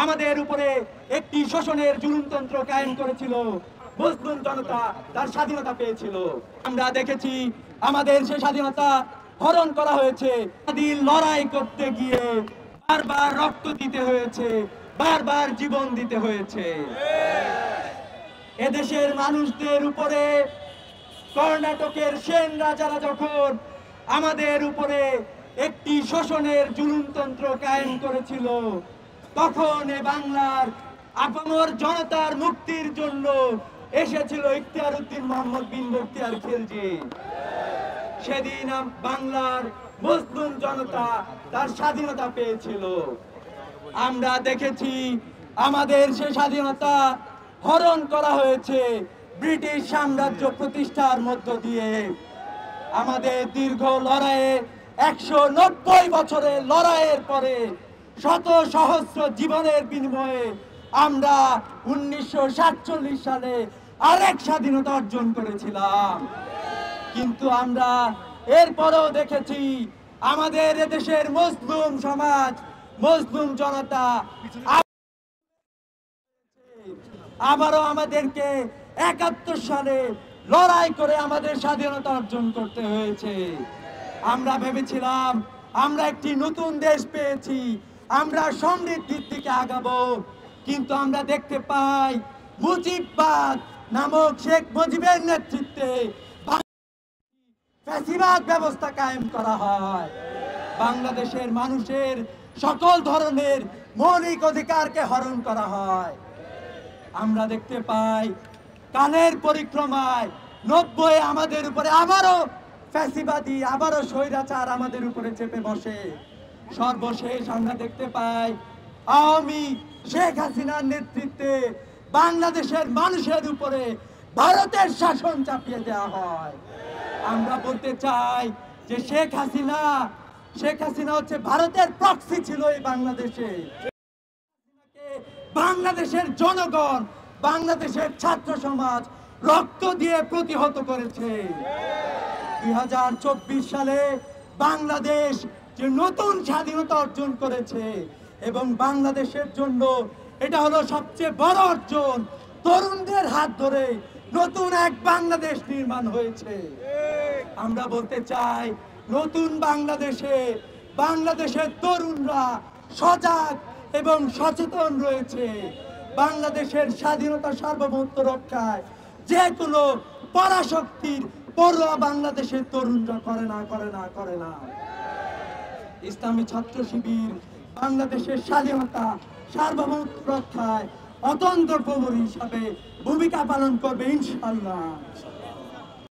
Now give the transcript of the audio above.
আমাদের উপরে একটি শোষণের জুলুমতন্ত্র কায়েম করেছিল, মুসলিম জনতা তার স্বাধীনতা পেয়েছিল। আমরা দেখেছি আমাদের সেই স্বাধীনতা হরণ করা হয়েছে। স্বাধীন লড়াই করতে গিয়ে বারবার রক্ত দিতে হয়েছে, বারবার জীবন দিতে হয়েছে। এদেশের মানুষদের উপরে কর্ণাটকের সেন রাজারা যখন আমাদের উপরে একটি শোষণের জুলুমতন্ত্র কায়েম করেছিল, তখন এ বাংলার আপামর জনতার মুক্তির জন্য এসেছিল ইখতিয়ার উদ্দিন মোহাম্মদ বিন বখতিয়ার খিলজি। সেদিন বাংলার মুসলিম জনতা তার স্বাধীনতা পেয়েছিল। আমরা দেখেছি আমাদের সে স্বাধীনতা হরণ করা হয়েছে ব্রিটিশ সাম্রাজ্য প্রতিষ্ঠার মধ্য দিয়ে। আমাদের দীর্ঘ লড়াইয়ে 190 বছরের লড়াইয়ের পরে শত সহস্র জীবনের বিনিময়ে আমরা 1947 সালে আরেক স্বাধীনতা অর্জন করেছিলাম। কিন্তু আমরা এরপরেও দেখেছি আমাদের দেশের মুসলিম সমাজ, মুসলিম জনতা আবারও আমাদেরকে 71 সালে লড়াই করে আমাদের স্বাধীনতা অর্জন করতে হয়েছে। আমরা ভেবেছিলাম আমরা একটি নতুন দেশ পেয়েছি, আমরা সমৃদ্ধির দিকে আগাবো, কিন্তু আমরা দেখতে পাই মুজিববাদ নামক শেখ মুজিবের নেতৃত্বে ফ্যাসিবাদ ব্যবস্থা কায়েম করা হয়। বাংলাদেশের মানুষের সকল ধরনের মৌলিক অধিকারকে হরণ করা হয়। আমরা দেখতে পাই কালের পরিক্রমায় 90 আমাদের উপরে আবারও ফ্যাসিবাদী, আবারও স্বৈরাচার আমাদের উপরে চেপে বসে। সর্বশেষ আমরা দেখতে পাই আওয়ামী শেখ হাসিনার নেতৃত্বে বাংলাদেশের মানুষের উপরে ভারতের শাসন চাপিয়ে দেওয়া হয়। আমরা বলতে চাই যে শেখ হাসিনা হচ্ছে ভারতের প্রক্সি ছিল এই বাংলাদেশে। বাংলাদেশের জনগণ, বাংলাদেশের ছাত্র সমাজ রক্ত দিয়ে প্রতিহত করেছে। 2024 সালে বাংলাদেশ যে নতুন স্বাধীনতা অর্জন করেছে এবং বাংলাদেশের জন্য এটা হলো সবচেয়ে বড় অর্জন। তরুণদের হাত ধরে নতুন এক বাংলাদেশ নির্মাণ হয়েছে। আমরা বলতে চাই নতুন বাংলাদেশের তরুণরা সজাগ এবং সচেতন রয়েছে। বাংলাদেশের স্বাধীনতা সার্বভৌমত্ব রক্ষায় যে কোনো পরাশক্তির পরোয়া বাংলাদেশের তরুণরা করে না। ইসলামী ছাত্র শিবির বাংলাদেশের স্বাধীনতা সার্বভৌমত্ব রক্ষায় অতন্ত্র প্রহরী হিসাবে ভূমিকা পালন করবে ইনশাআল্লাহ।